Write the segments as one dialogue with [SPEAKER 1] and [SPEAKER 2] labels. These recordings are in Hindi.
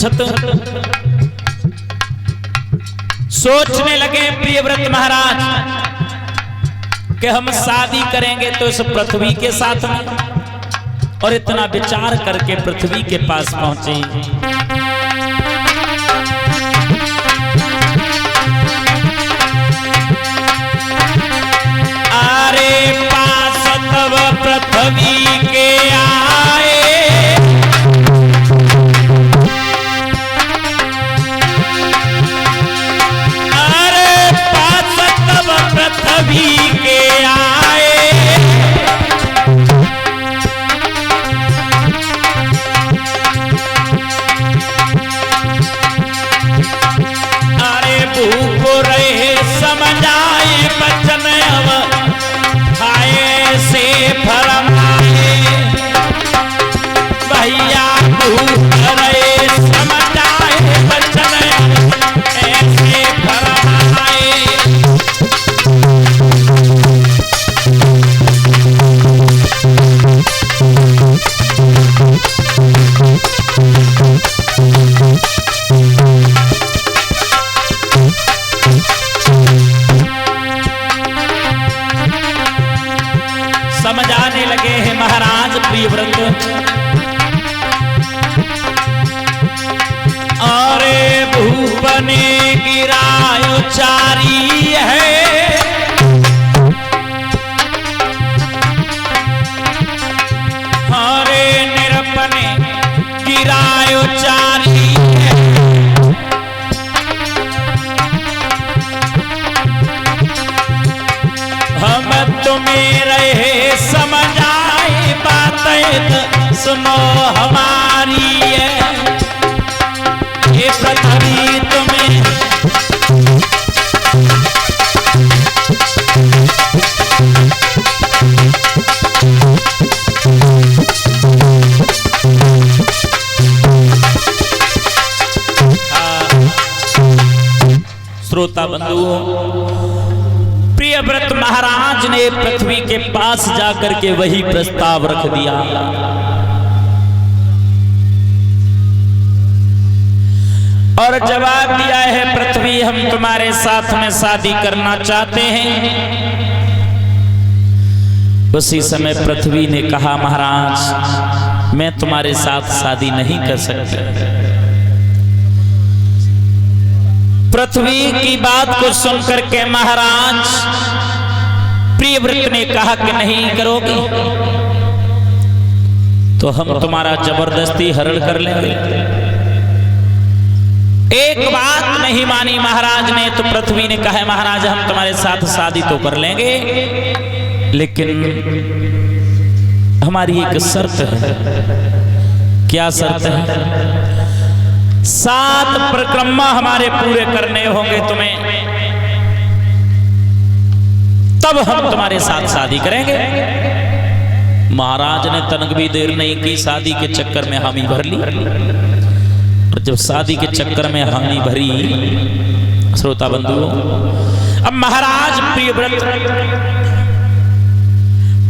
[SPEAKER 1] पूछत सोचने लगे प्रियव्रत महाराज कि हम शादी करेंगे तो इस पृथ्वी के साथ में, और इतना विचार करके पृथ्वी के पास पहुंचे। अरे पास तब पृथ्वी के आए, अरे पास तब पृथ्वी के आए, अरे भूख रहे समझाए बचन अब खाए से फरमाए, भैया भूख रहे समझाए बचन ऐसे फरमाए। समझाने लगे हैं महाराज प्रियव्रत, अरे भूप ने गिरायो चारी है, अरे निरप ने गिरायो चारी है, हम तुम्हें रहे समझाए बातें सुनो हमारी है, ये पृथ्वी तुम्हें श्रोता बंधुओं, प्रियव्रत महाराज ने पृथ्वी के पास जाकर के वही प्रस्ताव रख दिया। और जवाब दिया है, पृथ्वी हम तुम्हारे साथ में शादी करना चाहते हैं। उसी समय पृथ्वी ने कहा, महाराज मैं तुम्हारे साथ शादी नहीं कर सकती। पृथ्वी की बात को सुनकर के महाराज प्रियव्रत ने कहा कि नहीं करोगे तो हम तुम्हारा जबरदस्ती हरण कर लेंगे। एक बात नहीं मानी महाराज ने, तो पृथ्वी ने कहा, महाराज हम तुम्हारे साथ शादी तो कर लेंगे, लेकिन हमारी एक शर्त है। क्या शर्त है? 7 परिक्रमा हमारे पूरे करने होंगे तुम्हें, तब हम तुम्हारे साथ शादी करेंगे। महाराज ने तनक भी देर नहीं की, शादी के चक्कर में हामी भर ली। और जब शादी के चक्कर में हामी भरी, श्रोता बंधुओं, अब महाराज प्रियव्रत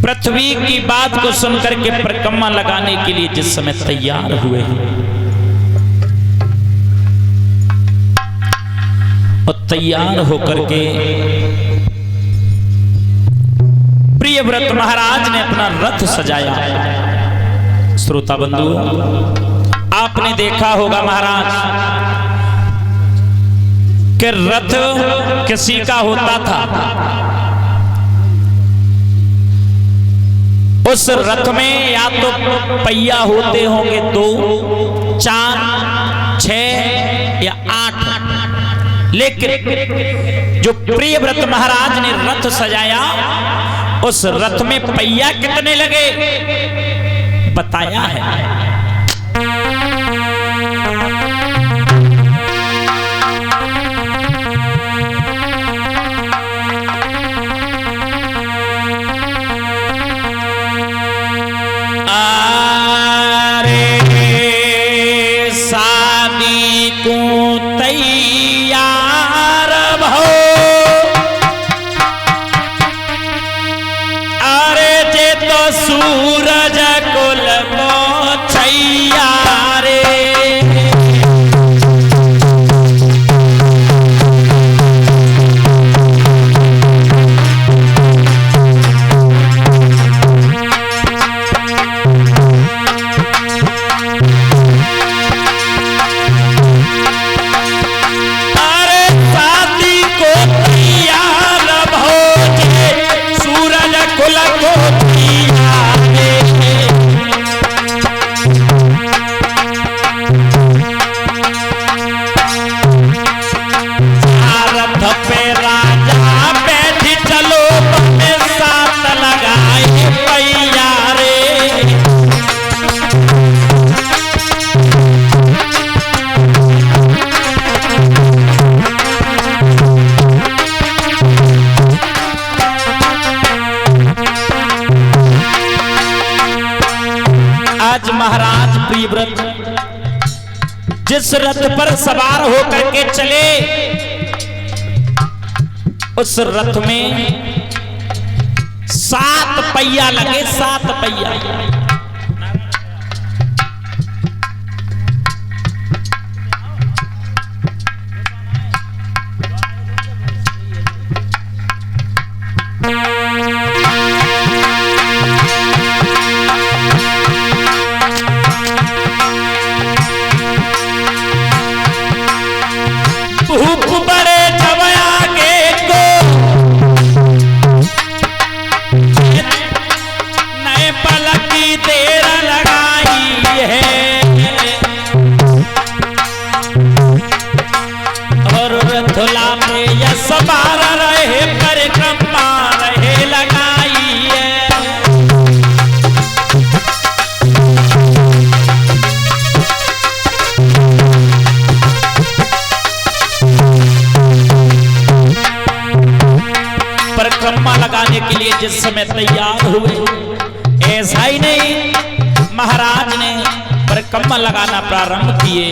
[SPEAKER 1] पृथ्वी की बात को सुनकर के परिक्रमा लगाने के लिए जिस समय तैयार हुए और तैयार होकर के प्रियव्रत महाराज ने अपना रथ सजाया। श्रोता बंधु, आपने देखा होगा महाराज कि रथ किसी का होता था, उस रथ में या तो पहिया होते होंगे 2, 4, 6 या 8, लेकिन जो प्रियव्रत महाराज ने रथ सजाया, उस रथ में पहिया कितने लगे बताया है। शादी को तैयार भो, अरे जे तो सूरज कुल मोछैया, आज महाराज प्रियव्रत जिस रथ पर सवार होकर के चले, उस रथ में 7 पहिया लगे, 7 पहिया। भूख बड़े जवया के को नए पलक की देर लगाई है, और रथुला में यश बार रहे परिक्रमा रहे लगाई है। परिक्रमा लगाने के लिए जिस समय तैयार हुए, ऐसा ही नहीं महाराज ने परिक्रमा लगाना प्रारंभ किए।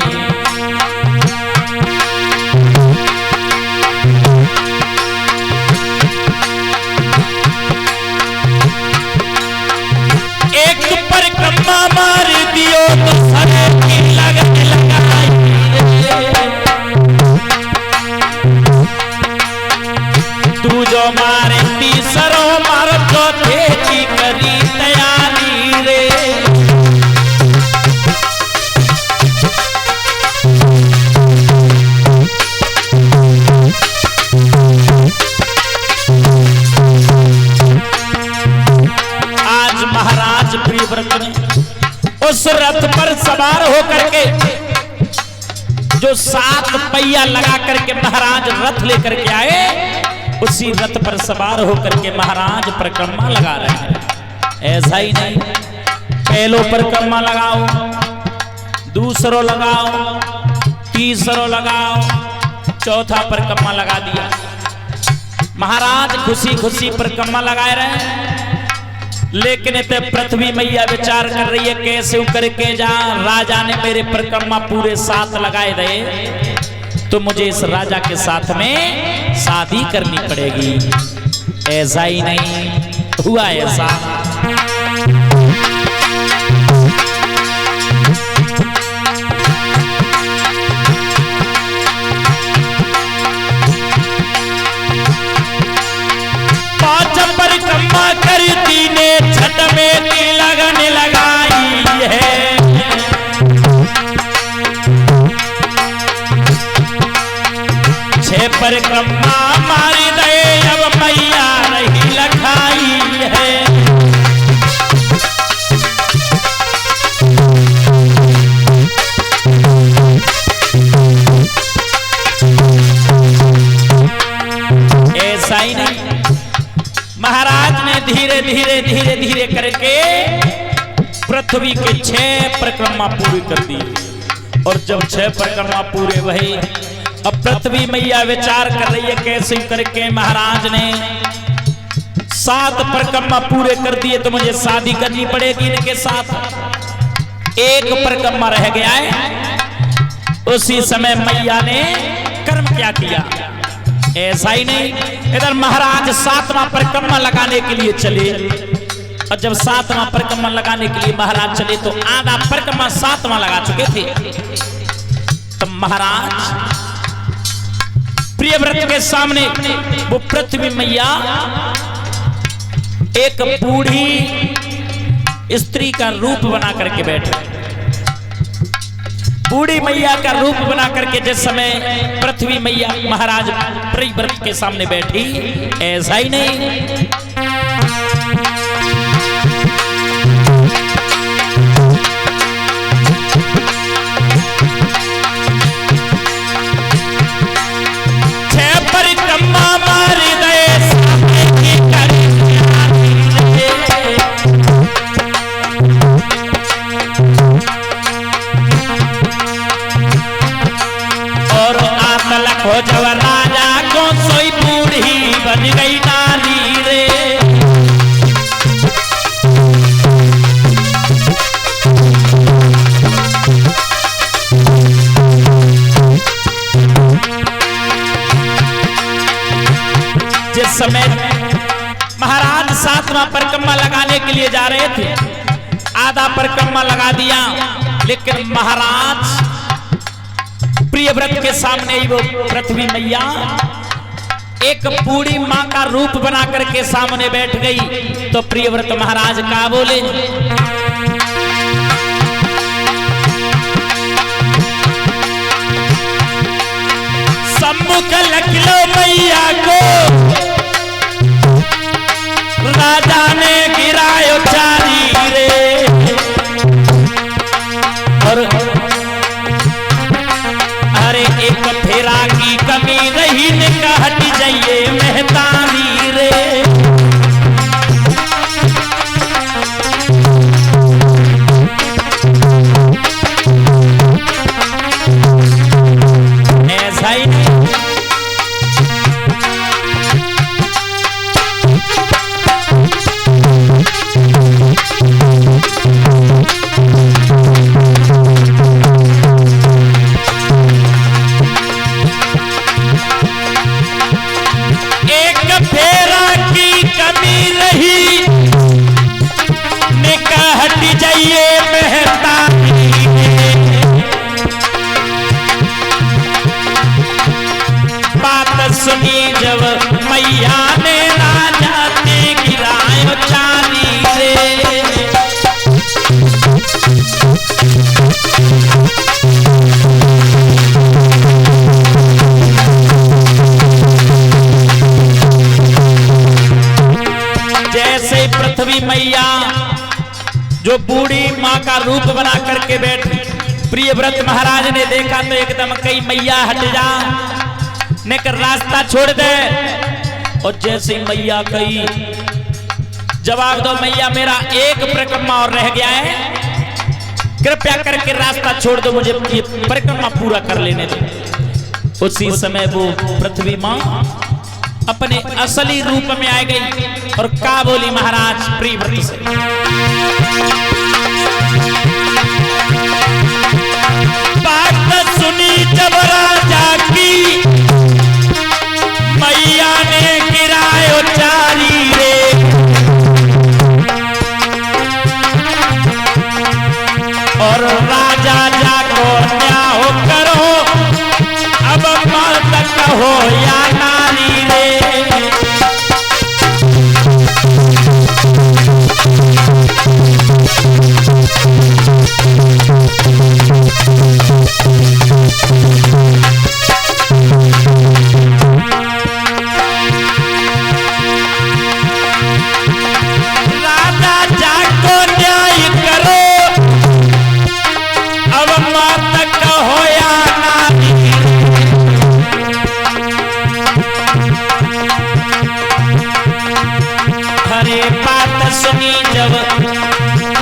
[SPEAKER 1] एक परिक्रमा मार दियो तो सरे की लगन लगाई, तू जो मारे तीसरो मार चौथे की करी तैयारी रे। आज महाराज प्रियव्रत ने उस रथ पर सवार होकर के जो 7 पहिया लगा करके महाराज रथ लेकर के आए, उसी रथ पर सवार होकर के महाराज परिक्रमा लगा रहे हैं। ऐसा ही नहीं, पहलो परिक्रमा लगाओ, दूसरो लगाओ, तीसरो लगाओ, चौथा परिक्रमा लगा दिया। महाराज खुशी खुशी परिक्रमा लगाए रहे, लेकिन इतने पृथ्वी मैया विचार कर रही है कैसे करके जा, राजा ने मेरे परिक्रमा पूरे 7 लगाए दे तो मुझे इस राजा के साथ में शादी करनी पड़ेगी। ऐसा ही नहीं हुआ, ऐसा पांच परिक्रमा करती ने छठ में लगन लगाई है। 6 परिक्रमा मारी दे अब मैया नहीं लखाई है। ऐसा ही नहीं, महाराज ने धीरे धीरे धीरे धीरे करके पृथ्वी के 6 परिक्रमा पूरी कर दी। और जब 6 परिक्रमा पूरे हुए, अब पृथ्वी मैया विचार कर रही है कैसे करके महाराज ने 7 परिक्रमा पूरे कर दिए तो मुझे शादी करनी पड़ेगी इनके साथ। 1 परिक्रमा रह गया है। उसी समय मैया ने कर्म क्या किया, ऐसा ही नहीं, इधर महाराज 7वां परिक्रमा लगाने के लिए चले। और जब 7वां परिक्रमा लगाने के लिए महाराज चले तो आधा परिक्रमा 7वां लगा चुके थे। तो महाराज प्रियव्रत के सामने वो पृथ्वी मैया एक बूढ़ी स्त्री का रूप बना करके बैठे। बूढ़ी मैया का रूप बना करके जिस समय पृथ्वी मैया महाराज प्रियव्रत के सामने बैठी, ऐसा ही नहीं, हो जब राजा को सोई बूढ़ी बन गई नारी रे। लिए जा रहे थे, आधा परिक्रमा लगा दिया, लेकिन महाराज प्रियव्रत के सामने ही वो पृथ्वी मैया एक बूढ़ी मां का रूप बना करके सामने बैठ गई। तो प्रियव्रत महाराज का बोले, सम्मुख लखलो मैया को राजा ने गिरायो चारी रे, और अरे एक फेरा की कमी रही ने हट जाइए मेहतानी रे। ऐसा ही सुनी जब मैया ने राजा ने गिरायो चाली रे। जैसे पृथ्वी मैया जो बूढ़ी माँ का रूप बना करके बैठी, प्रियव्रत महाराज ने देखा तो एकदम कही मैया हट जा, ने कर रास्ता छोड़ दे। और जैसे मैया कही, जवाब दो मैया मेरा एक परिक्रमा और रह गया है, कृपया करके रास्ता छोड़ दो, मुझे ये परिक्रमा पूरा कर लेने दो। उसी समय वो पृथ्वी मां अपने असली रूप में आ गई और का बोली महाराज प्रियव्रत से, बात सुनी जब राजा की मैया ने गिरायो चारी रे। और राजा जाको न्याय करो, अब मर्द कहो या नारी रे। सुनी जब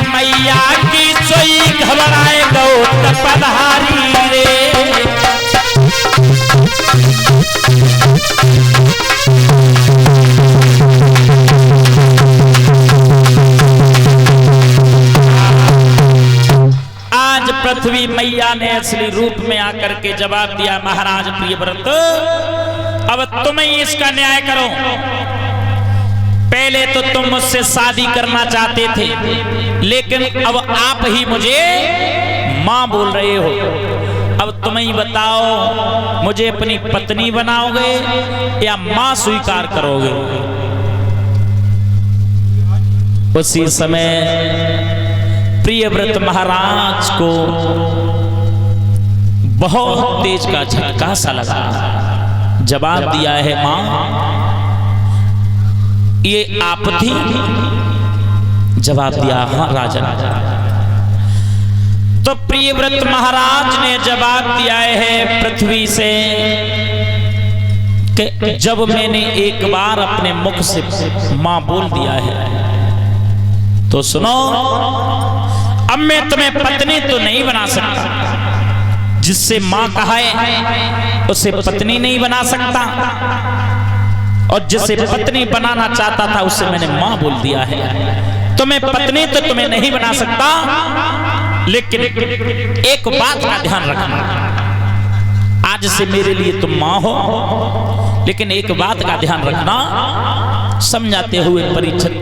[SPEAKER 1] मैया की सोई घबराए गौत पधारी रे। आज पृथ्वी मैया ने असली रूप में आकर के जवाब दिया, महाराज प्रियव्रत अब तुम ही इसका न्याय करो। पहले तो तुम मुझसे शादी करना चाहते थे, लेकिन अब आप ही मुझे मां बोल रहे हो। अब तुम ही बताओ, मुझे अपनी पत्नी बनाओगे या मां स्वीकार करोगे? उसी समय प्रियव्रत महाराज को बहुत तेज का झटका सा लगा। जवाब दिया है, मां ये आप थी? जवाब दिया, हाँ राजा। तो प्रियव्रत महाराज ने जवाब दिया है पृथ्वी से कि जब मैंने एक बार अपने मुख से मां बोल दिया है तो सुनो, अब मैं तुम्हें पत्नी तो नहीं बना सकता, जिससे मां कहा है उसे पत्नी नहीं बना सकता, और जिसे पत्नी बनाना चाहता था उससे मैंने मां बोल दिया है। तुम्हें पत्नी तो तुम्हें नहीं बना सकता, लेकिन एक बात का ध्यान रखना, आज से मेरे लिए तुम मां हो, लेकिन एक बात का ध्यान रखना, समझाते हुए परीक्षित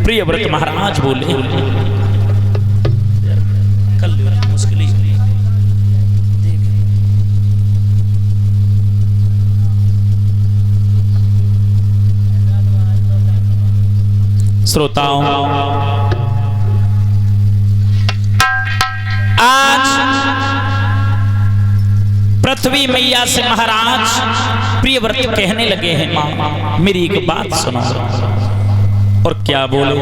[SPEAKER 1] प्रियव्रत महाराज बोले, कल मुश्किल ही श्रोताओं, आज पृथ्वी मैया से महाराज प्रियव्रत कहने लगे हैं, मां मेरी एक बात सुनो। और क्या बोले?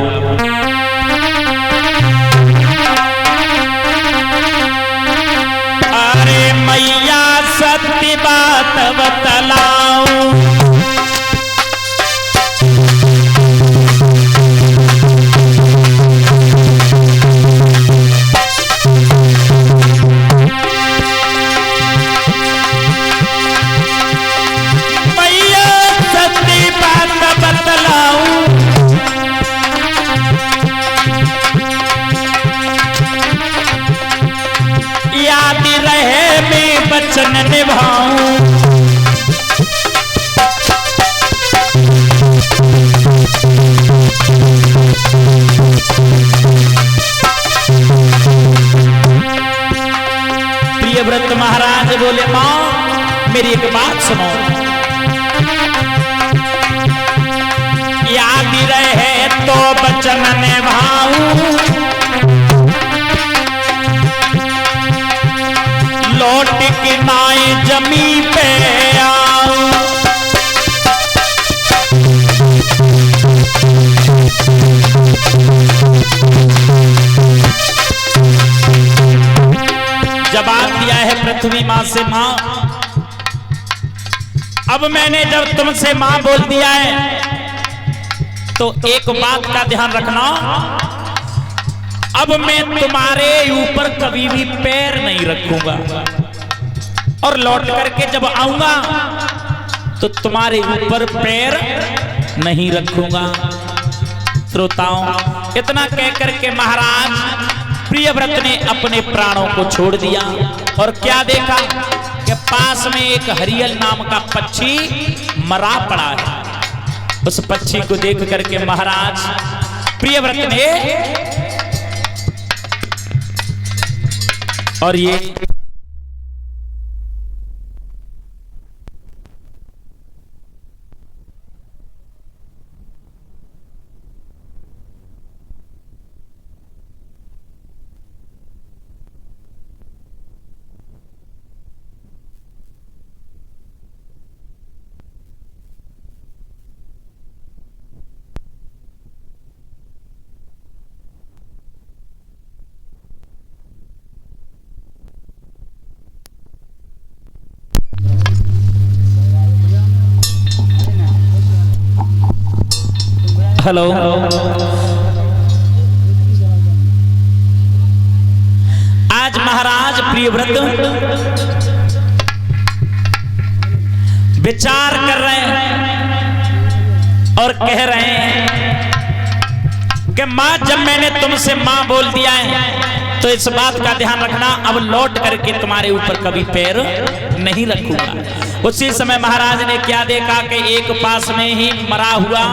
[SPEAKER 1] अरे मैया सत्य बात बतलाओ, वचन निभाऊं। प्रियव्रत महाराज बोले, मां मेरी एक बात सुनो। याद रहे तो वचन निभाऊं, लौट के नाए जमी पे आऊं। जवाब दिया है पृथ्वी मां से, मां अब मैंने जब तुमसे मां बोल दिया है तो एक बात का ध्यान रखना, अब मैं तुम्हारे ऊपर कभी भी पैर नहीं रखूंगा और लौट करके जब आऊंगा तो तुम्हारे ऊपर पैर नहीं रखूंगा। श्रोताओं, इतना कहकर के महाराज प्रियव्रत ने अपने प्राणों को छोड़ दिया और क्या देखा कि पास में एक हरियल नाम का पक्षी मरा पड़ा है। उस पक्षी को देख करके महाराज प्रियव्रत ने और ये हेलो, आज महाराज प्रियव्रत विचार कर रहे हैं और कह रहे हैं कि मां जब मैंने तुमसे मां बोल दिया है तो इस बात का ध्यान रखना, अब लौट करके तुम्हारे ऊपर कभी पैर नहीं रखूंगा। उसी समय महाराज ने क्या देखा कि एक पास में ही मरा हुआ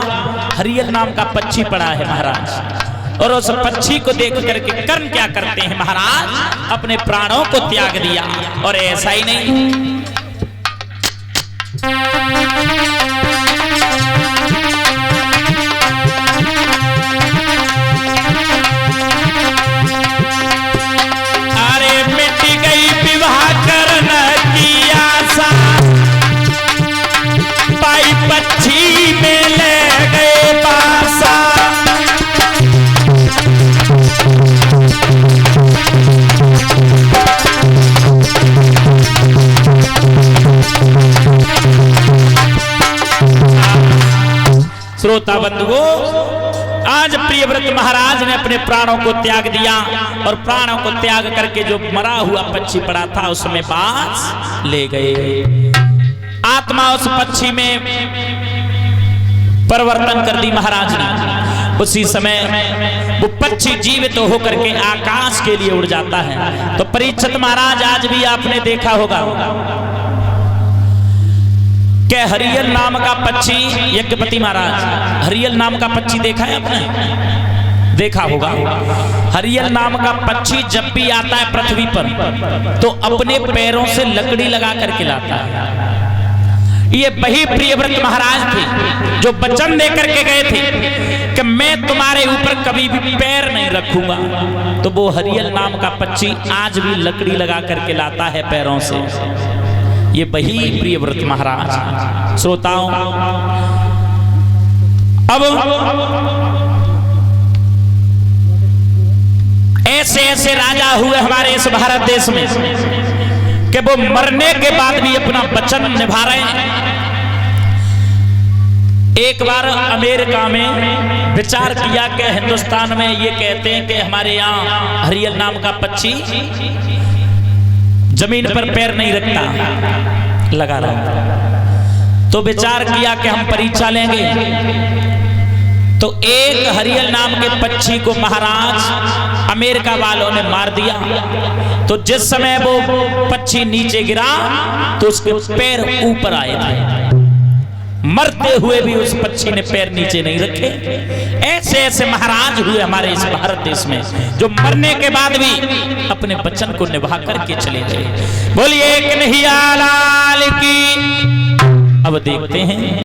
[SPEAKER 1] हरियल नाम का पक्षी पड़ा है महाराज, और उस पक्षी को देख करके कर्ण क्या करते हैं महाराज, अपने प्राणों को त्याग दिया। और ऐसा ही नहीं, अरे मिट गई विवाह करने की आशा, पाई पक्षी में ले गए पासा। श्रोता बंधुओं, आज प्रियव्रत महाराज ने अपने प्राणों को त्याग दिया और प्राणों को त्याग करके जो मरा हुआ पक्षी पड़ा था उसमें बास ले गए। आत्मा उस पक्षी में परिवर्तन कर दी महाराज ने। उसी समय वो पक्षी जीवित होकर के आकाश के लिए उड़ जाता है। तो परीक्षित महाराज, आज भी आपने देखा होगा कि हरियल नाम का पक्षी, यज्ञपति महाराज, हरियल नाम का पक्षी देखा है आपने? देखा होगा। हरियल नाम का पक्षी जब भी आता है पृथ्वी पर तो अपने पैरों से लकड़ी लगा करके लाता है। ये वही प्रियव्रत महाराज थे जो वचन देकर के गए थे कि मैं तुम्हारे ऊपर कभी भी पैर नहीं रखूंगा। तो वो हरियल नाम का पक्षी आज भी लकड़ी लगा करके लाता है पैरों से। ये वही प्रियव्रत महाराज। श्रोताओं, अब ऐसे ऐसे राजा हुए हमारे इस भारत देश में कि वो मरने के बाद भी अपना वचन निभा रहे हैं। एक बार अमेरिका में विचार किया कि हिंदुस्तान में ये कहते हैं कि हमारे यहाँ हरियल नाम का पक्षी जमीन पर पैर नहीं रखता, लगा रहा। तो विचार किया कि हम परीक्षा लेंगे। तो एक हरियल नाम के पक्षी को महाराज अमेरिका वालों ने मार दिया। तो जिस समय वो पक्षी नीचे गिरा तो उसके पैर ऊपर आए थे। मरते हुए भी उस पक्षी ने पैर नीचे नहीं रखे। ऐसे ऐसे महाराज हुए हमारे इस भारत देश में जो मरने के बाद भी अपने वचन को निभा करके चले गए। बोलिए कन्हैया लाल की। अब देखते हैं